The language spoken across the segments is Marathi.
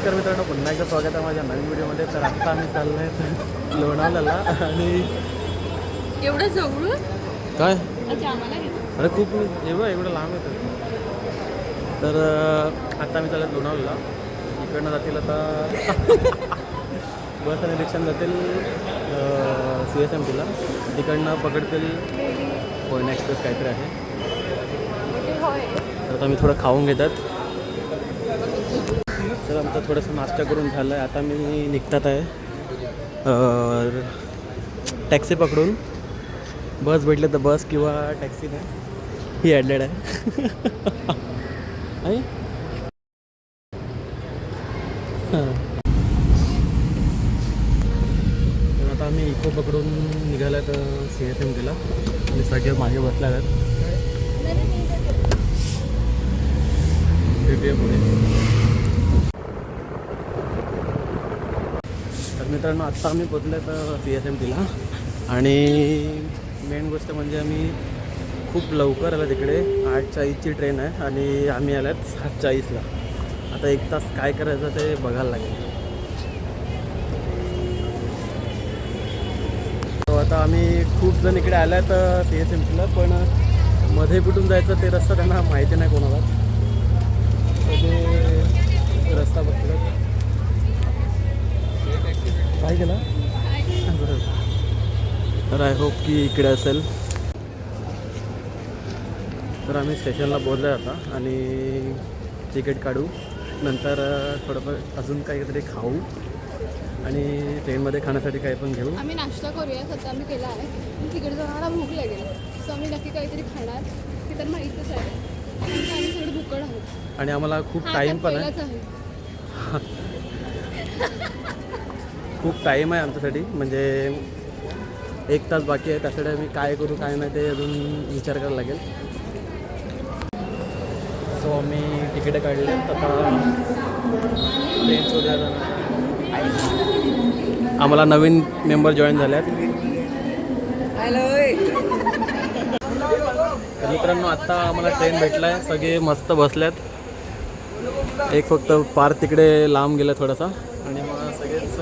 नमस्कार मित्रांनो, पुन्हा एकदा स्वागत आहे माझ्या नवीन व्हिडिओमध्ये. तर आत्ता आम्ही चाललो आहे लोणावळ्याला आणि एवढं जवळून काय अच्छा आम्हाला अरे खूप एवढं लांब येतं. तर आत्ता आम्ही चाललो आहे लोणावळ्याला. इकडनं जातील आता बस आणि रिक्षानं जातील CSMTला. तिकडनं पकडतील कोयना एक्सप्रेस काहीतरी आहे. तर आता आम्ही थोडं खाऊन घेतात. तर आमचा थोडंसं नाश्ता करून झालं आहे. आता मी निघतात आहे टॅक्सी पकडून. बस भेटले तर बस किंवा टॅक्सी नाही, ही ॲडलेड आहे. तर आता आम्ही इको पकडून निघाला तर CSMTला आणि सगळे मागे बसल्या आहेत. भेटूया पुढे. तर मित्रांनो, आत्ता आम्ही पोचलो तर CSMTला आणि मेन गोष्ट म्हणजे आम्ही खूप लवकर आला. तिकडे 8:40ची ट्रेन आहे आणि आम्ही आल्यात 7:40ला. आता 1 तास काय करायचं ते बघायला लागेल. तो आता आम्ही खूप जण इकडे आल्या तर CSMTला, पण मध्ये कुठून जायचं ते रस्ता त्यांना माहिती नाही कोणाला. ते रस्ता बघतात. काय केलं तर आय होप की इकडे असेल. तर आम्ही स्टेशनला पोहोचलो आता आणि तिकीट काढू. नंतर थोडंफार अजून काहीतरी खाऊ आणि ट्रेनमध्ये खाण्यासाठी काही पण घेऊ. आम्ही नाश्ता करूया. सध्या आम्ही केला आहे. तिकडे जाऊन मला भूक लागेल, सो आम्ही नक्की काहीतरी खाणार. ते तर माहीतच आहे. आम्ही सगळे भुकड आहोत आणि आम्हाला खूप टाईम पण आहे. खूप टाईम आहे आमच्यासाठी, म्हणजे 1 तास बाकी आहे. त्यासाठी आम्ही काय करू काय नाही ते अजून विचार करायला लागेल. सो आम्ही तिकीटं काढले. आता ट्रेन शोधायला आम्हाला नवीन मेंबर जॉईन झाले आहेत. तर मित्रांनो, आत्ता आम्हाला ट्रेन भेटला आहे. सगळे मस्त बसल्यात. एक फक्त पार तिकडे लांब गेलं थोडासा आणि मग सगळेच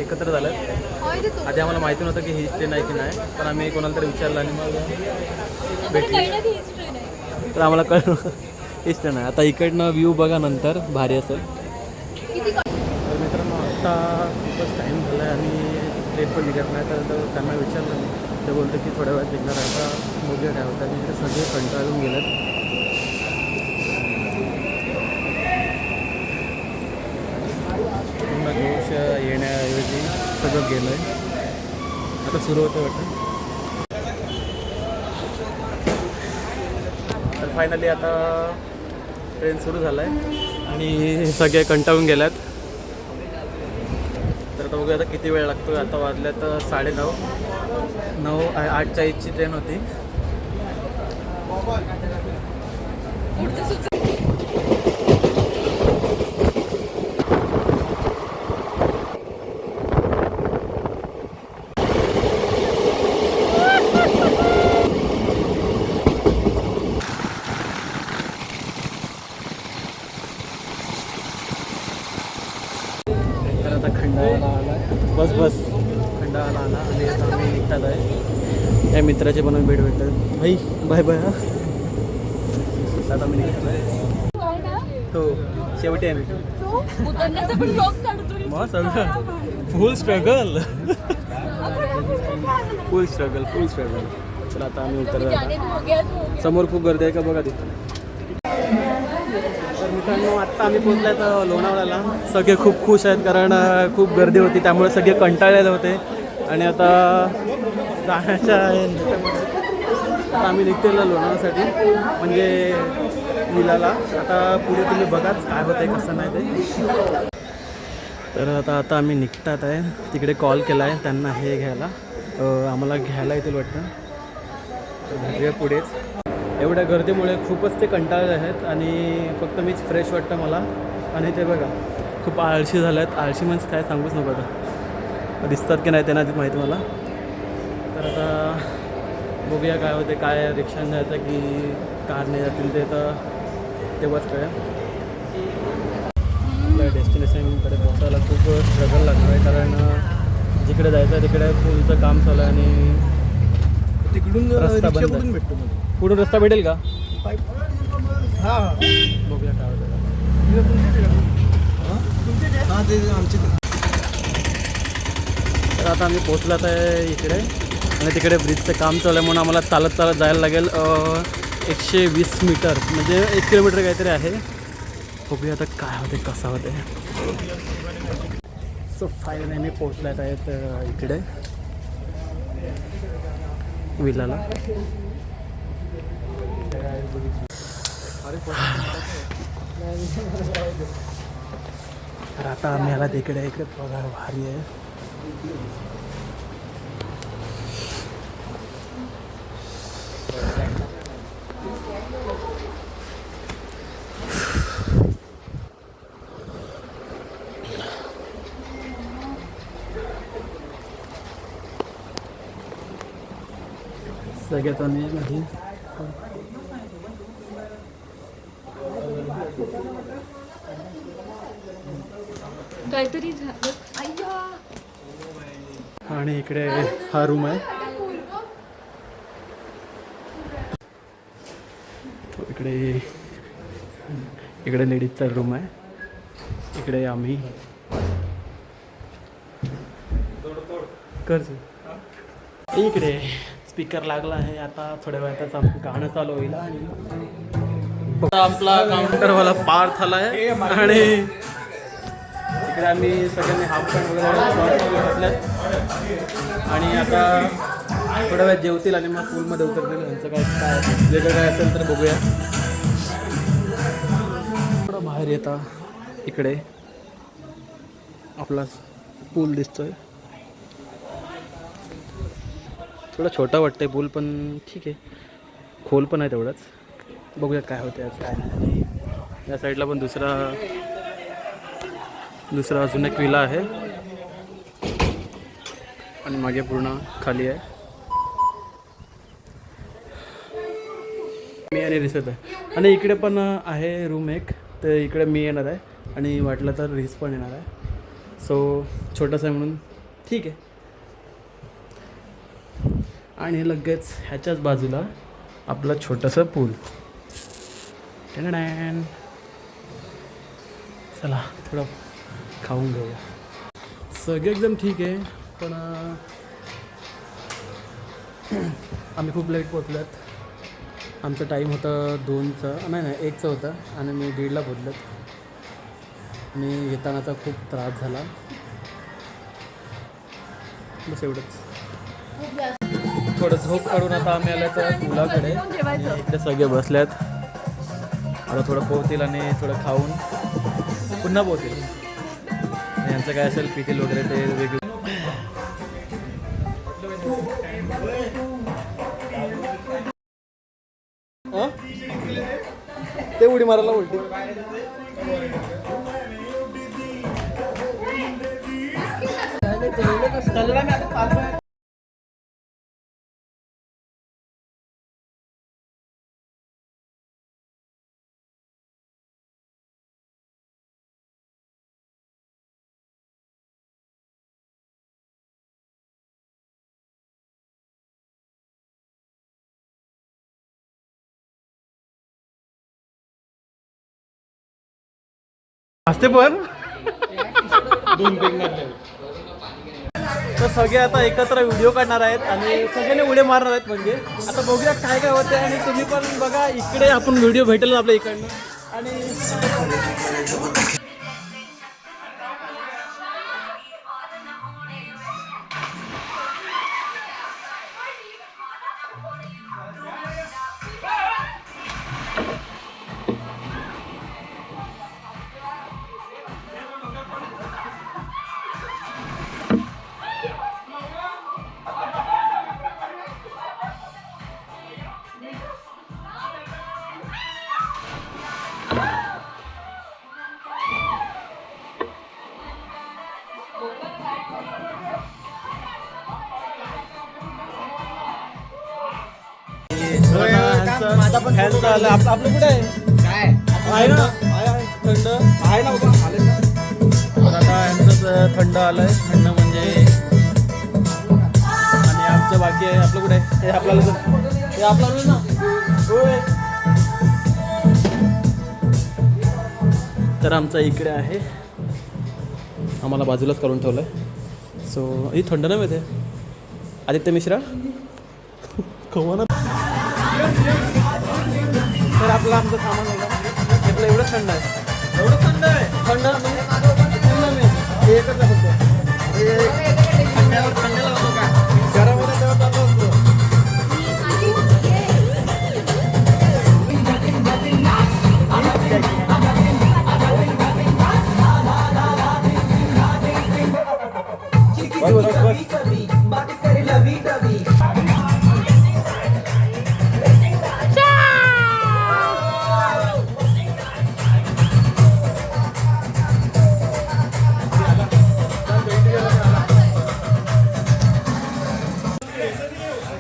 एकत्र झालं. आधी आम्हाला माहिती नव्हतं की ही ट्रेन आहे की नाही, पण आम्ही कोणाला तरी विचारलं आणि मग भेटली. तर आम्हाला कळलं हीच ट्रेन आहे. आता इकडनं व्ह्यू बघा, नंतर भारी असेल. तर मित्रांनो, आत्ता खूपच टाईम झाला आहे आणि ट्रेन पण निघत नाही. तर त्यांना विचारलं मी, ते बोलते की थोड्या वेळात निघणार आहे. आता मोठे काय होतं तिकडे सगळे कंटाळून गेलेत. पूर्ण जोश येण्याऐवजी सगळं गेलं आहे. आता सुरू होतं वाटतं. तर फायनली आता ट्रेन सुरू झालं आहे आणि सगळे कंटाळून गेल्यात. तर आता बघूया आता किती वेळ लागतो. आता वाजल्या तर 9:30. 8:40ची ट्रेन होती. आता खंडाळाला आला. बस खंडाळाला आला आणि आता आम्ही निघतात आहे. या मित्राचे पण भेट भेटतात. भाई बाय बाय. आता आम्ही निघतात आहे. हो शेवटी आहे मी मग सगळं फुल स्ट्रगल. तर आता आम्ही उतरलो. समोर खूप गर्दी आहे का बघा तिथं. तर मित्रांनो, आत्ता आम्ही पोहोचलो तर लोणावळ्याला. सगळे खूप खुश आहेत कारण खूप गर्दी होती, त्यामुळे सगळे कंटाळलेले होते. आणि आता जाण्याच्या आता आम्ही निघतेलो लोणावळ्यासाठी, म्हणजे विलाला. आता पुढे तुम्ही बघाच काय होतं आहे कसं नाही ते. तर आता आम्ही निघतात आहे. तिकडे कॉल केला आहे त्यांना हे घ्यायला, आम्हाला घ्यायला येतील वाटतं. तर भेटूया पुढेच. एवढ्या गर्दीमुळे खूपच ते कंटाळले आहेत आणि फक्त मीच फ्रेश वाटतं मला. आणि ते बघा खूप आळशी झाले आहेत. आळशी म्हणजे काय सांगूच नको. आता दिसतात की नाही त्यांना आधीच माहिती मला. तर आता बघूया काय होते. काय रिक्षाने जायचं की कारने जातील ते तर तेव्हाच कळेल. आपल्या डेस्टिनेशनकडे पोहोचायला खूप स्ट्रगल लागणार आहे, कारण जिकडे जायचं आहे तिकडे पूलचं काम चालू आहे आणि तिकडून रस्ता बंद आहे. भेटतो कुठून रस्ता भेटेल का? हां बघूया काय होतं. हां ते आमचे तर आता आम्ही पोहोचलात आहे इकडे आणि तिकडे ब्रिजचं काम चालू आहे म्हणून आम्हाला चालत चालत जायला लागेल 120 मीटर, म्हणजे 1 किलोमीटर काहीतरी आहे. बघूया आता काय होते कसं होते. सो फायनली आम्ही पोहोचलात आहेत इकडे विलाला. तर आता आम्ही आला तिकडे इकडे पगार भारी आहे. सगळ्यात आम्ही मध्ये काहीतरी झालं. अय्या आणि इकडे हा रूम आहे. तो इकडे लेडीजचा रूम आहे. इकडे आम्ही कर्ज इकडे स्पीकर लागला आहे. आता थोड्या वेळातच आमचं गाणं चालू होईल आणि आपला काउंटरवाला पार झाला आहे आणि इकडे आम्ही सगळ्यांनी हाफ पॅन्ट वगैरे घातल्यात आणि आता थोड्या वेळात जेवतील आणि मग पूलमध्ये उतरतील. यांचं काय वेगळं काय असेल तर बघूया. थोडं बाहेर येता इकडे आपला पूल दिसतोय. थोडा छोटा वाटतंय पूल पण ठीक आहे, खोल पण आहे तेवढंच. बघूया काय होते आज काय नाही. या साईडला पण दुसरा अजून एक विला आहे आणि मागे पूर्ण खाली आहे. मी आणि रिसत आहे आणि इकडे पण आहे रूम एक, तर इकडे मी येणार आहे आणि वाटलं तर रिस पण येणार आहे. सो छोटंसं आहे म्हणून ठीक आहे. आणि लगेच ह्याच्याच बाजूला आपलं छोटंसं पूल. चला थोडं खाऊन घेऊया. सगळे एकदम ठीक आहे पण आम्ही खूप लेट पोहोचल्यात. आमचा टाईम होता 2चा नाही 1चा होता आणि मी 1:30ला पोहोचल्यात आणि येतानाचा खूप त्रास झाला. बस एवढंच. थोडं झोप काढून आता आम्ही आल्या तर मुलाकडे. इकडे सगळे बसल्यात. आता थोडं पोहतील आणि थोडं खाऊन पुन्हा पोहतील. यांचं काय असेल पितील वगैरे ते वेगळं. ते उडी मारायला उलटी. असते पण 2 पेग मारले. तर सगळे आता एकत्र व्हिडिओ काढणार आहेत आणि सगळ्यांनी उडे मारणार आहेत. म्हणजे आता बघूया काय काय होते आणि तुम्ही पण बघा. इकडे आपण व्हिडिओ भेटेल आपल्या इकडनं आणि माझा पण आपलं कुठे आहे? काय आहे ना थंड आहे ना बाबा आले ना. थंड आलं आहे. थंड म्हणजे आणि आमचं बाकी आहे. आपलं कुठे आहे हे आपल्याला हे आपल्याला ना होय. तर आमचा इकडे आहे. आम्हाला बाजूलाच करून ठेवलं आहे. सो ही थंड नाही माहिती आहे. आदित्य मिश्रा कमाना. तर आपलं आमचं सामान होतं. आपलं एवढं थंड आहे. एवढं थंड आहे. थंड हे एकच आहे फक्त. थंड्यावर थंड लावतो का? गरम होतं तेव्हा चालू असतो.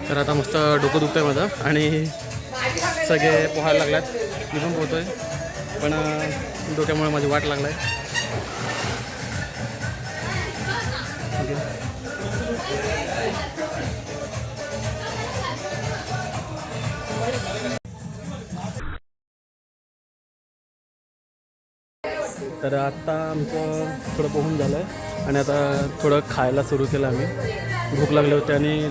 तर आता मस्त डोकं दुखतंय माझं आणि सगळे पोहायला लागल्यात. मी पण पोहतोय पण डोक्यामुळे माझी वाट लागलाय. तर आता आमचं थोडं पोहून झालं आहे आणि आता थोडं खायला सुरू केलं आम्ही. भूक लागली होती आणि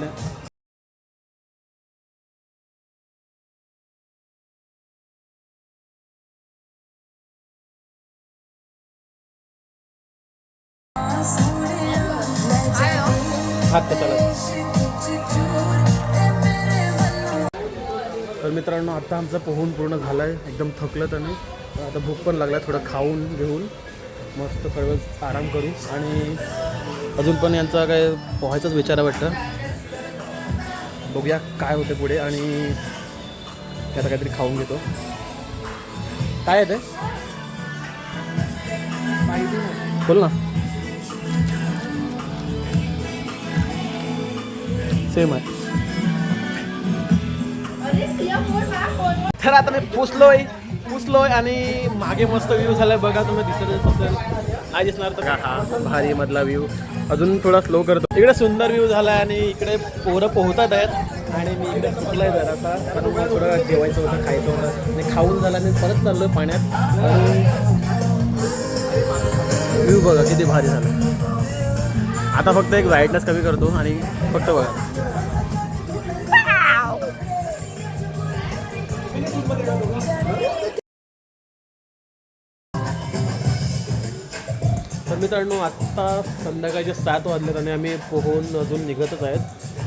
भात कशाला. तर मित्रांनो आता आमचं पोहून पूर्ण झालं आहे. एकदम थकलं त्याने. आता भूक पण लागला. थोडं खाऊन घेऊन मस्त थोडं आराम करू आणि अजून पण यांचा काय पोहायचाच विचार आहे वाटतं. बघूया काय होते पुढे आणि आता काहीतरी खाऊन घेतो. काय आहे ते बोल ना. सेम आहे. तर आता मी पुसलोय आणि मागे मस्त व्ह्यू झालाय बघा. तुम्ही दिसतच असेल. नाही दिसणार तर हा भारी मधला व्ह्यू. अजून थोडा स्लो करतो. इकडे सुंदर व्ह्यू झालाय आणि इकडे पोरं पोहतात आहेत आणि मी इकडे सुटलाय जरा आता. कारण मला थोडं जेवायचं होतं, खायचं होतं आणि खाऊन झालं आणि परत चाललोय पाण्यात. आणि व्ह्यू बघा किती भारी झालं. आता फक्त एक ब्राईटनेस कमी करतो आणि फक्त बघा. तर मित्रांनो आत्ता संध्याकाळचे 7 वाजलेत आणि आम्ही पोहून अजून निघतच आहेत.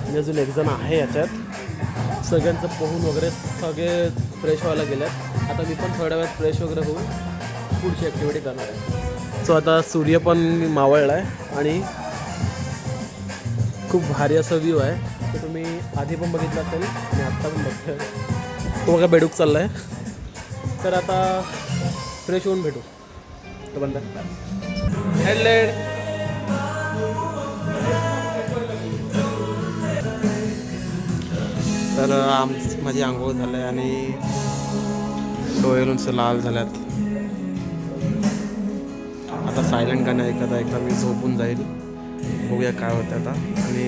आणि अजून एक जण आहे याच्यात. सगळ्यांचं पोहून वगैरे सगळे फ्रेश व्हायला गेल्यात. आता मी पण थोड्या वेळात फ्रेश वगैरे होऊन पुढची ॲक्टिव्हिटी करणार आहे. सो आता सूर्य पण मावळला आहे आणि खूप भारी असा व्ह्यू आहे. तर तुम्ही आधी पण बघितला असेल आणि आत्ता पण बघतोय. तो बघा बेडूक चालला आहे. तर आता फ्रेश होऊन भेटू. तो बंद हेडलेड. तर माझी आंघोळ झालं आहे आणि डोळे नुसते लाल झाल्यात. आता सायलेंट गाणं ऐकता ऐकता मी झोपून जाईल. बघूया काय होतं आता. आणि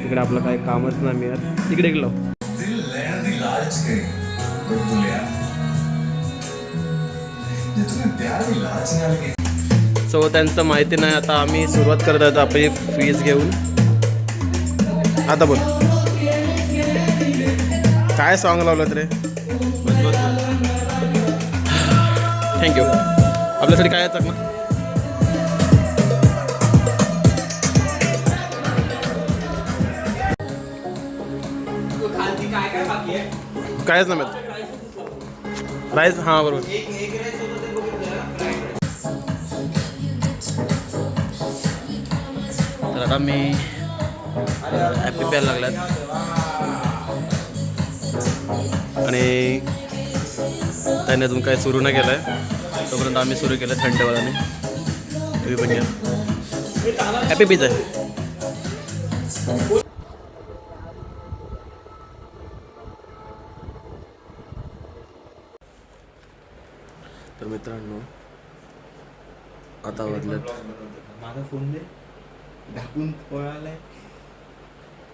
इकडे आपलं काही कामच नाही मिळत. इकडे गेलो सो त्यांचं माहिती नाही. आता आम्ही सुरुवात करत आहोत आपली फीज घेऊन. आता बोल काय सॉन्ग लावलं रे. थँक्यू. आपल्यासाठी काय आहे ना. कायच ना मिळत. राईस हां बरोबर. तर आता मी हॅपी प्यायला लागल्यात आणि त्याने अजून काही सुरू नाही केलं आहे. तोपर्यंत आम्ही सुरू केलं थंडवाल्याने. तुम्ही पण घ्या. हॅपी पीच आहे. तर मित्रांनो आता वाजलेत माझा फोन दे ढाकून पळालाय.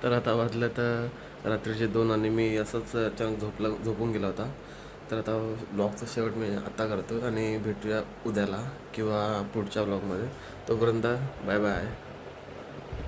तर आता वाजलं तर रात्रीचे 2 आणि मी असंच अचानक झोपून गेला होता. तर आता ब्लॉगचा शेवट मी आता करतो आणि भेटूया उद्याला किंवा पुढच्या ब्लॉगमध्ये. तोपर्यंत बाय बाय.